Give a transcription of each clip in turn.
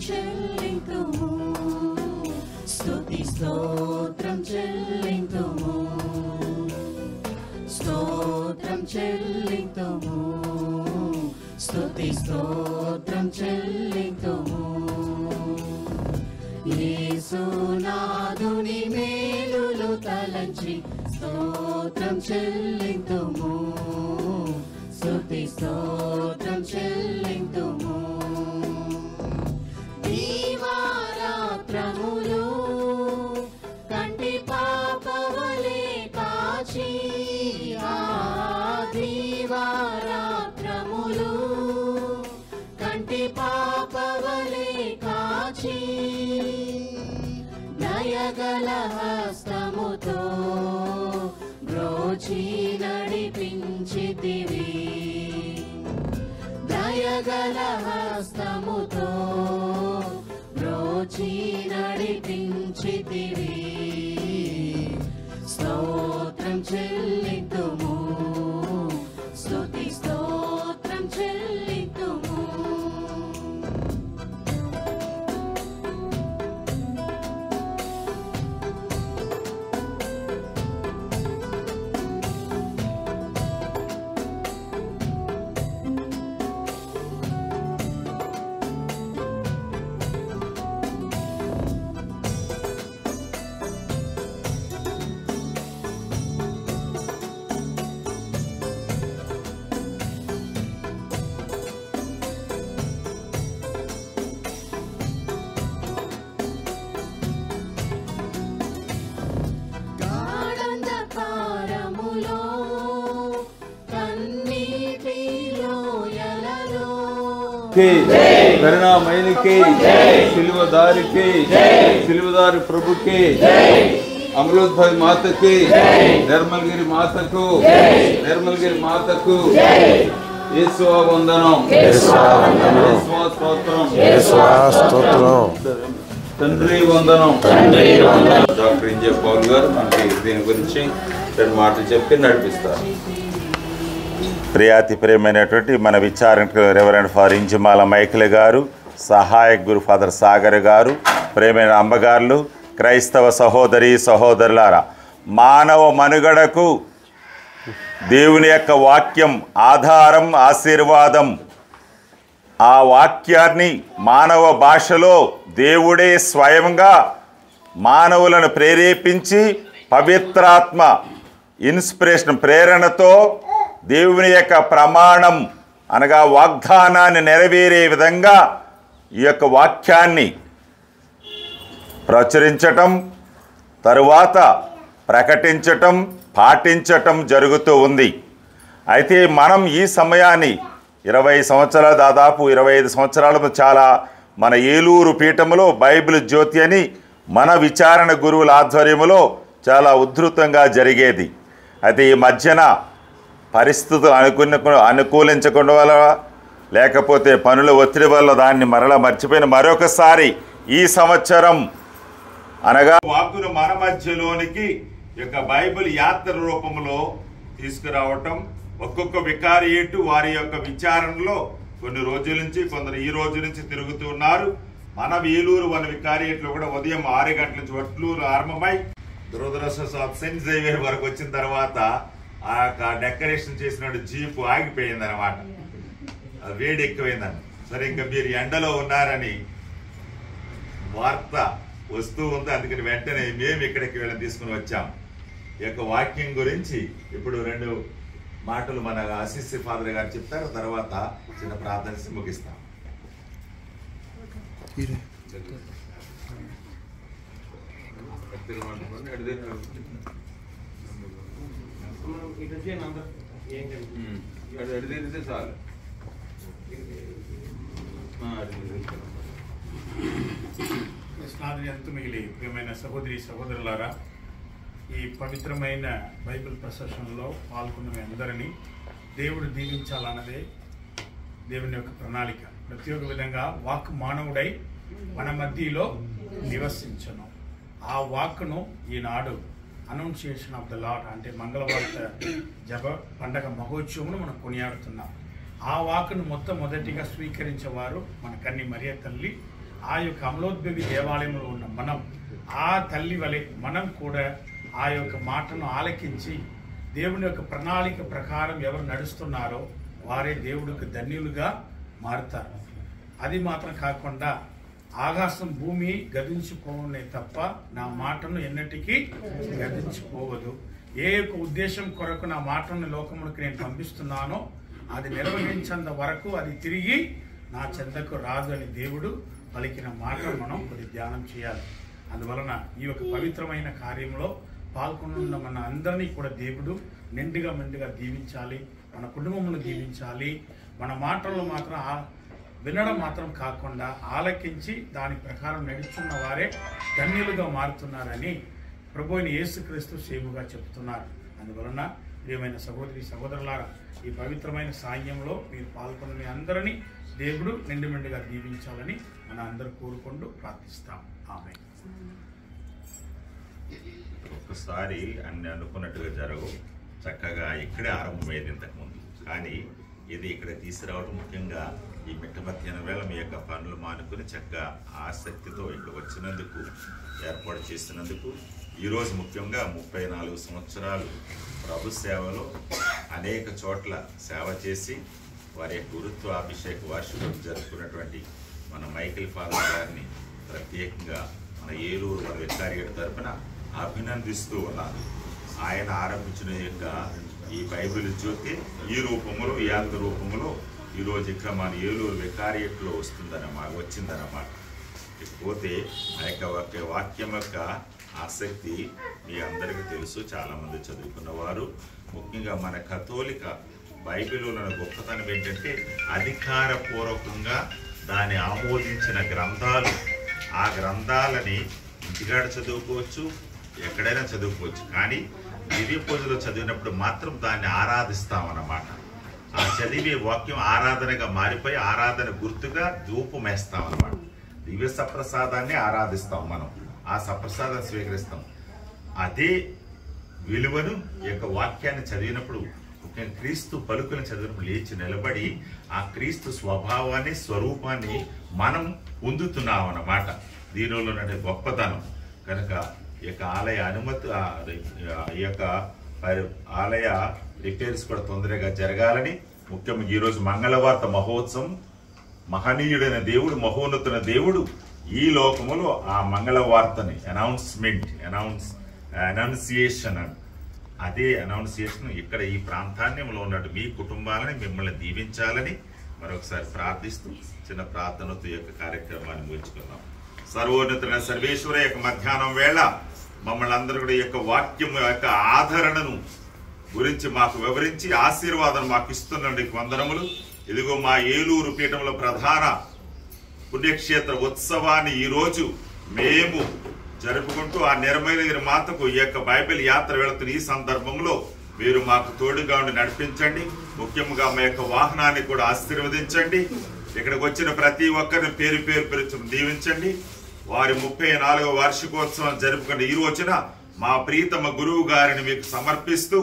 చెల్లింతుము, స్తుతి స్తోత్రం చెల్లింతుము, స్తోత్రం చెల్లింతుము, స్తుతి స్తోత్రం చెల్లింతుము. యేసునాథుని మేలులు తలంచి స్తోత్రం చెల్లింతుము, స్తుతి స్తోత్రం చెల్లింతుము. దీవారాత్రములు కంటి పాపవలే కాచి, దీవారాత్రములు కంటి పాపవలే కాచి, దయగల హస్తముతో బ్రోచి నడిపించితివి, దయగల హస్తముతో బ్రోచి నడిపించితివి. స్తోత్రం చెల్లింతుము, స్తుతి స్తోత్రం చెల్లింతుము. కరుణామయునికి, సిలువదారికి, సిలువదారి ప్రభుకి, అమృతభావి మాతకి, నిర్మల్గిరి మాతకు, నిర్మల్గిరి మాతకు యేసు వందనం, స్తోత్రం, తండ్రి వందనం. డాక్టర్ ఇంజే పౌల్ గారు మనకి దీని గురించి 2 మాటలు చెప్పి నడిపిస్తారు. ప్రియాతి ప్రియమైనటువంటి మన విచారణకు రెవరెండ్ ఫాదర్ ఇంజిమాల మైఖేల్ గారు, సహాయక గురు ఫాదర్ సాగర్ గారు, ప్రియమైన అమ్మగారులు, క్రైస్తవ సహోదరి సహోదరులారా, మానవ మనుగడకు దేవుని యొక్క వాక్యం ఆధారం, ఆశీర్వాదం. ఆ వాక్యాన్ని మానవ భాషలో దేవుడే స్వయంగా మానవులను ప్రేరేపించి పవిత్రాత్మ ఇన్స్పిరేషన్ ప్రేరణతో దేవుని యొక్క ప్రమాణం అనగా వాగ్దానాన్ని నెరవేరే విధంగా ఈ యొక్క వాక్యాన్ని ప్రచురించటం, తరువాత ప్రకటించటం, పాటించటం జరుగుతూ ఉంది. అయితే మనం ఈ సమయాన్ని 20 సంవత్సరాలు, దాదాపు 25 సంవత్సరాలు చాలా మన ఏలూరు పీఠములో బైబిల్ జ్యోతి అని మన విచారణ గురువుల ఆధ్వర్యంలో చాలా ఉధృతంగా జరిగేది. అయితే ఈ మధ్యన పరిస్థితులు అనుకూలించకుండా వల్ల, లేకపోతే పనుల ఒత్తిడి వల్ల దాన్ని మరలా మర్చిపోయిన మరొకసారి ఈ సంవత్సరం అనగా వాక్కును మన మధ్యలోనికి యొక్క బైబిల్ యాత్ర రూపంలో తీసుకురావటం. ఒక్కొక్క వికారియేటు వారి యొక్క విచారణలో కొన్ని రోజుల నుంచి, కొందరు ఈ రోజు నుంచి తిరుగుతూ ఉన్నారు. మన వేలూరు వన వికారియేట్లో కూడా ఉదయం 6 గంటల నుంచి వట్లూరు ఆరంభమై దురదృష్టవశాత్తు సెయింట్ జేవియర్ వరకు వచ్చిన తర్వాత ఆ డెకరేషన్ చేసిన జీపు ఆగిపోయింది అనమాట. వేడి ఎక్కువైందని. సరే, ఇంకా మీరు ఎండలో ఉన్నారని వార్త వస్తూ ఉంది. అందుకని వెంటనే మేము ఇక్కడికి వెళ్ళి తీసుకుని వచ్చాం. ఈ యొక్క వాక్యం గురించి ఇప్పుడు 2 మాటలు మన అసిస్సి ఫాదర్ గారు చెప్తారు. తర్వాత చిన్న ప్రార్థన ముగిస్తాం. ఎంత మిగిలి ప్రియమైన సహోదరి సహోదరులారా, ఈ పవిత్రమైన బైబిల్ ప్రసెషన్లో పాల్గొన్న మీ అందరినీ దేవుడు దీవించాలన్నదే దేవుని యొక్క ప్రణాళిక. ప్రతి ఒక్క విధంగా వాక్ మానవుడై మన మధ్యలో నివసించను. ఆ వాక్ను ఈనాడు అనౌన్సియేషన్ ఆఫ్ ద లార్డ్ అంటే మంగళవార్త జప పండగ మహోత్సవమును మనం కొనియాడుతున్నాం. ఆ వాక్ను మొట్టమొదటిగా స్వీకరించేవారు మన కన్ని మరియ తల్లి. ఆ యొక్క అమలోద్భవి దేవాలయంలో ఉన్న మనం ఆ తల్లి వలె మనం కూడా ఆ యొక్క మాటను ఆలకించి దేవుని యొక్క ప్రణాళిక ప్రకారం ఎవరు నడుస్తున్నారో వారే దేవుడికి ధన్యులుగా మారుతారు. అది మాత్రం కాకుండా ఆకాశం భూమి గతించిపోవనే తప్ప నా మాటను ఎన్నటికీ గతించిపోవదు. ఏ యొక్క ఉద్దేశం కొరకు నా మాటను లోకములకు నేను పంపిస్తున్నానో అది నిర్వహించేంత వరకు అది తిరిగి నా చెంతకు రాదు అని దేవుడు పలికిన మాట మనం కొద్ది ధ్యానం చేయాలి. అందువలన ఈ యొక్క పవిత్రమైన కార్యంలో పాల్గొన్న మన అందరినీ కూడా దేవుడు నిండుగా మెండుగా దీవించాలి. మన కుటుంబమును దీవించాలి. మన మాటల్లో మాత్రం వినడం మాత్రం కాకుండా ఆలకించి దాని ప్రకారం నడుచున్న వారే ధన్యులుగా మారుతున్నారని ప్రభు అయిన యేసుక్రీస్తు సేవగా చెప్తున్నారు. అందువలన ప్రియమైన సహోదరి సహోదరులారా, ఈ పవిత్రమైన సాయంలో మీరు పాల్గొన్న మీ అందరినీ దేవుడు నిండు మెండుగా దీవించాలని మన అందరూ కోరుకుంటూ ప్రార్థిస్తాం. ఆమేన్. ఒక్కసారి అన్ని అనుకున్నట్టుగా జరగవు. చక్కగా ఇక్కడే ఆరంభమయ్యేది ఇంతకుముందు, కానీ ఇది ఇక్కడ తీసుకురావడం ముఖ్యంగా ఈ మిట్ట మధ్యాహ్నం వేళ మీ యొక్క పనులు మానుకుని చక్కగా ఆసక్తితో ఇక్కడ వచ్చినందుకు, ఏర్పాటు చేసినందుకు, ఈరోజు ముఖ్యంగా 34 సంవత్సరాలు ప్రభు సేవలో అనేక చోట్ల సేవ చేసి వారి యొక్క గురుత్వాభిషేక వార్షికోత్సవం జరుపుకున్నటువంటి మన మైకేల్ ఫాదర్ గారిని ప్రత్యేకంగా మన ఏలూరు మన వికారియట్ తరపున అభినందిస్తూ ఉన్నాను. ఆయన ఆరంభించిన యొక్క ఈ బైబిల్ జ్యోతి ఈ రూపంలో, ఈ అంత రూపంలో ఈరోజు ఇక్కడ మన ఏలూరు వికారియట్లో వచ్చిందన్నమాట. ఇకపోతే ఆ యొక్క వాక్యం యొక్క ఆసక్తి మీ అందరికీ తెలుసు. చాలామంది చదువుకున్నవారు, ముఖ్యంగా మన కథోలిక బైబిల్లో ఉన్న గొప్పతనం ఏంటంటే అధికారపూర్వకంగా దాన్ని ఆమోదించిన గ్రంథాలు. ఆ గ్రంథాలని ఇంటికాడ చదువుకోవచ్చు, ఎక్కడైనా చదువుకోవచ్చు, కానీ దివ్య పూజలో చదివినప్పుడు మాత్రం దాన్ని ఆరాధిస్తామన్నమాట. ఆ చదివే వాక్యం ఆరాధనగా మారిపోయి ఆరాధన గుర్తుగా ధూపం వేస్తామన్నమాట. దివ్య సప్రసాదాన్ని ఆరాధిస్తాం మనం, ఆ సప్రసాదాన్ని స్వీకరిస్తాం. అదే విలువను ఈ యొక్క వాక్యాన్ని చదివినప్పుడు, ముఖ్యంగా క్రీస్తు పలుకులను చదివినప్పుడు లేచి నిలబడి ఆ క్రీస్తు స్వభావాన్ని, స్వరూపాన్ని మనం పొందుతున్నాం అన్నమాట. దీనిలో ఉన్నటువంటి గొప్పతనం కనుక ఈ యొక్క ఆలయ అనుమతి, ఈ యొక్క ఆలయ రిపేర్స్ కూడా తొందరగా జరగాలని, ముఖ్యంగా ఈరోజు మంగళవార్త మహోత్సవం, మహనీయుడైన దేవుడు, మహోన్నతున దేవుడు ఈ లోకములో ఆ మంగళవార్తని అనౌన్సియేషన్ అదే అనౌన్సియేషన్ ఇక్కడ ఈ ప్రాంతాన్యంలో ఉన్నట్టు మీ కుటుంబాలని మిమ్మల్ని దీవించాలని మరొకసారి ప్రార్థిస్తూ చిన్న ప్రార్థనతో ఈ యొక్క కార్యక్రమాన్ని ముగించుకున్నాం. సర్వోన్నతులైన సర్వేశ్వర యొక్క మధ్యాహ్నం వేళ మమ్మల్ని అందరూ కూడా ఈ యొక్క వాక్యం యొక్క ఆదరణను గురించి మాకు వివరించి ఆశీర్వాదం మాకు ఇస్తున్నందుకు వందనములు. ఇదిగో మా ఏలూరు పీఠంలో ప్రధాన పుణ్యక్షేత్ర ఉత్సవాన్ని ఈరోజు మేము జరుపుకుంటూ ఆ నిర్మలగిరి మాతకు ఈ యొక్క బైబిల్ యాత్ర వెళుతున్న ఈ సందర్భంలో మీరు మాకు తోడుగా ఉండి నడిపించండి. ముఖ్యంగా మా యొక్క వాహనాన్ని కూడా ఆశీర్వదించండి. ఇక్కడికి వచ్చిన ప్రతి ఒక్కరిని పేరు పేరు దీవించండి. వారి 34వ వార్షికోత్సవం జరుపుకున్న ఈ రోజున మా ప్రీతమ గురువు గారిని మీకు సమర్పిస్తూ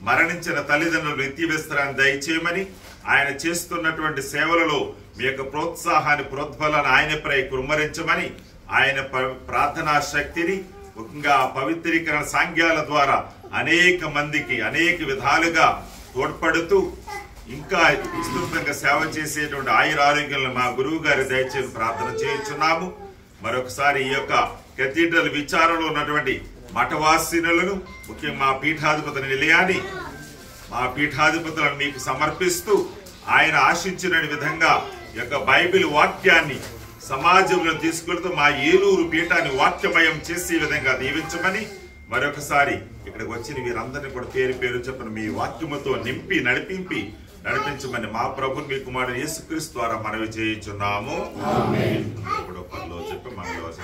మరణించిన తల్లిదండ్రులు నిత్య విశ్రాంతి దయచేయమని, ఆయన చేస్తున్నటువంటి సేవలలో మీ యొక్క ప్రోత్సాహాన్ని, ప్రోద్బలాన్ని ఆయనపై కుమ్మరించమని, ఆయన ప్రార్థనా శక్తిని, ముఖ్యంగా పవిత్రీకరణ సాంగ్యాల ద్వారా అనేక మందికి అనేక విధాలుగా తోడ్పడుతూ ఇంకా విస్తృతంగా సేవ చేసేటువంటి ఆయురారోగ్యాలను మా గురువు గారి దయచేసి ప్రార్థన చేయించున్నాము. మరొకసారి ఈ యొక్క కేథీడ్రల్ విచారంలో ఉన్నటువంటి మఠవాసినులను, ముఖ్యంగా మా పీఠాధిపతి నిలయాన్ని, మా పీఠాధిపతులను మీకు సమర్పిస్తూ ఆయన ఆశించిన విధంగా ఈ యొక్క బైబిల్ వాక్యాన్ని సమాజంలో తీసుకెళ్తూ మా ఏలూరు పీఠాన్ని వాక్యమయం చేసే విధంగా దీవించమని, మరొకసారి ఇక్కడికి వచ్చిన వీరందరినీ కూడా పేరు పేరు చెప్పిన మీ వాక్యముతో నింపి నడిపించమని మా ప్రభు మీ కుమారుడు యేసుక్రీస్తు ద్వారా మనవి చేయించున్నాము. ఇప్పుడు పనిలో చెప్పి మంగళవారం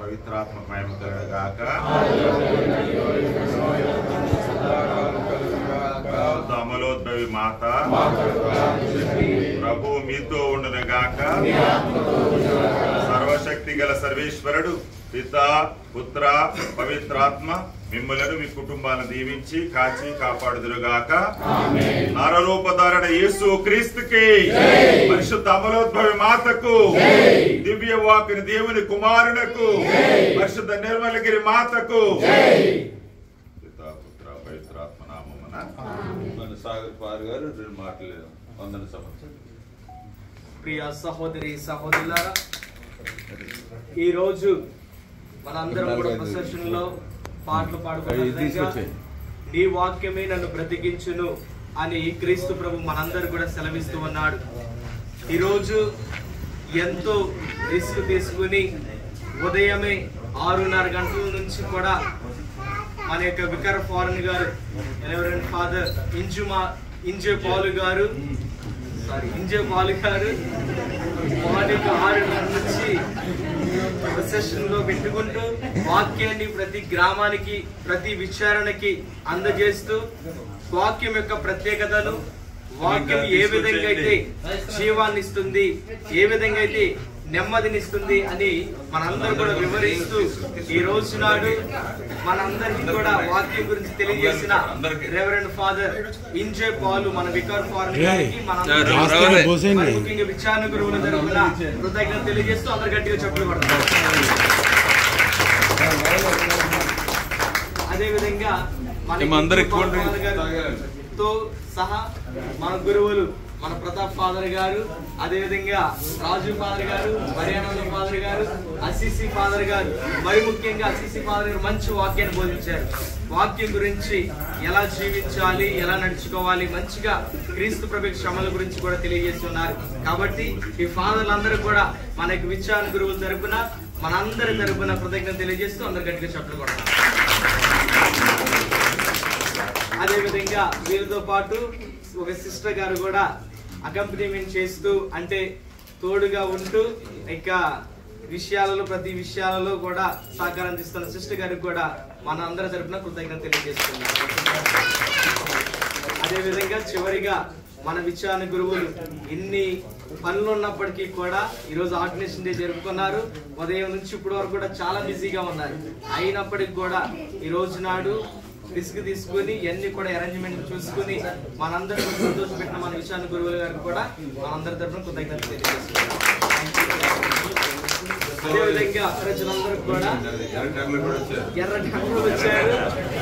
పవిత్రాత్మ మహిమ కలుగుగాక. అమలోద్భవి మాత ప్రభు మీతో ఉండునుగాక. సర్వశక్తి గల సర్వేశ్వరుడు పితా పుత్ర పవిత్రాత్మ మిమ్మలను మీ కుటుంబాలను దీవించి కాచి కాపాడుదురుగాక. నరరూపధారణ యేసు క్రీస్తుకి, పరిశుద్ధ అమలోద్భవి మాతకు, దివ్య వాక్కుని దేవుని కుమారునకు, పరిశుద్ధ నిర్మలగిరి మాతకు, పితా పుత్ర పవిత్రాత్మ నామమున మన సాగర్ పార్ గారు 2 మాటలు వందన సంవత్సరం. ప్రియ సహోదరి సహోదరులారా, ఈరోజు మనందరం కూడా ప్రొసెషన్ లో పాటలు పాడుకుంటున్నాం. నీ వాక్యమే నన్ను బ్రతికించును అని క్రీస్తు ప్రభు మనందరూ కూడా సెలవిస్తూ ఉన్నాడు. ఈరోజు ఎంతో రిస్క్ తీసుకుని ఉదయమే 6:30 గంటల నుంచి కూడా మన యొక్క వికార్ ఫారెన్ గారు రెవరెండ్ ఫాదర్ ఇంజే పాలు గారు మార్నింగ్ 6:30 నుంచి ప్రొసెషన్ లో పెట్టుకుంటూ వాక్యాన్ని ప్రతి గ్రామానికి ప్రతి విచారణకి అందజేస్తూ వాక్యం యొక్క ప్రత్యేకతను, వాక్యం ఏ విధంగా అయితే జీవాన్ని ఇస్తుంది, ఏ విధంగా అయితే నెమ్మదినిస్తుంది అని మనందరూ కూడా వివరిస్తూ ఈ రోజు నాడు మనందరికీ కూడా వాక్యం గురించి తెలియజేసిన రెవరెండ్ ఫాదర్ ఇంజే పాలు మన వికార్ ఫారెన్ గారికి ముఖ్యంగా విచారణ గురువుల తరపున కృతజ్ఞతలు తెలియజేస్తూ అందరు గట్టిగా చెప్పులు పడతారు. అదే విధంగా తో సహా మన గురువులు మన ప్రతాప్ ఫాదర్ గారు, అదే విధంగా రాజు ఫాదర్ గారు, హరియాణా ఫాదర్ గారు, అసిసి ఫాదర్ గారు, మరి ముఖ్యంగా అసిసి ఫాదర్ గారు మంచి వాక్యాన్ని బోధించారు. వాక్యం గురించి ఎలా జీవించాలి, ఎలా నడుచుకోవాలి, మంచిగా క్రీస్తు ప్రభు శ్రమల గురించి కూడా తెలియజేస్తున్నారు. కాబట్టి ఈ ఫాదర్లందరూ కూడా మనకి విచారణ గురువుల తరపున మనందరి తరపున కృతజ్ఞత తెలియజేస్తూ అందరు గట్టిగా చప్పట్లు కొడతారు. అదే విధంగా వీరితో పాటు ఒక సిస్టర్ గారు కూడా అకంపెనీమెంట్ చేస్తూ, అంటే తోడుగా ఉంటూ ఇంకా విషయాలలో ప్రతి విషయాలలో కూడా సహకారం అందిస్తున్న సిస్టర్ గారికి కూడా మన అందరి తరపున కృతజ్ఞత తెలియజేస్తున్నారు. అదే విధంగా చివరిగా మన విచారణ గురువులు ఇన్ని పనులు ఉన్నప్పటికీ కూడా ఈరోజు ఆర్గనైజేషన్ డే జరుపుకున్నారు. ఉదయం నుంచి ఇప్పటి వరకు కూడా చాలా బిజీగా ఉన్నారు. అయినప్పటికీ కూడా ఈ రోజు నాడు రిస్క్ తీసుకుని ఇవన్నీ కూడా అరేంజ్మెంట్ చూసుకుని మనందరూ సంతోషపెట్టిన మన విచారణ గురువుల గారికి కూడా మనందరి తరపున కృతజ్ఞతలు తెలియజేస్తున్నాం. అదేవిధంగా ప్రజలందరూ కూడా ఎర్ర టెంపులు వచ్చారు.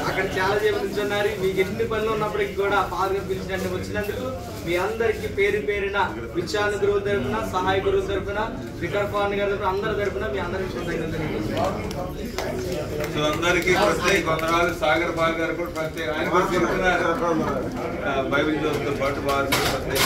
అక్కడ చాలా సేపు నిల్చున్నారు. మీకు ఎన్ని పనులు ఉన్నప్పటికీ కూడా పాల్గొని పిలిచినట్టు వచ్చినందుకు మీ అందరికి పేరు పేరున విచారణ గురువుల తరపున, సహాయ గురువుల తరపున, వికార్ ఫారెన్ గారి తరపున అందరి తరపున మీ అందరి విషయం అందరికీ కొందరు సాగర్ పాల్ గారు కూడా ప్రత్యేక ఆయన బైబిల్ చదువుతో పాటు వారు ప్రత్యేక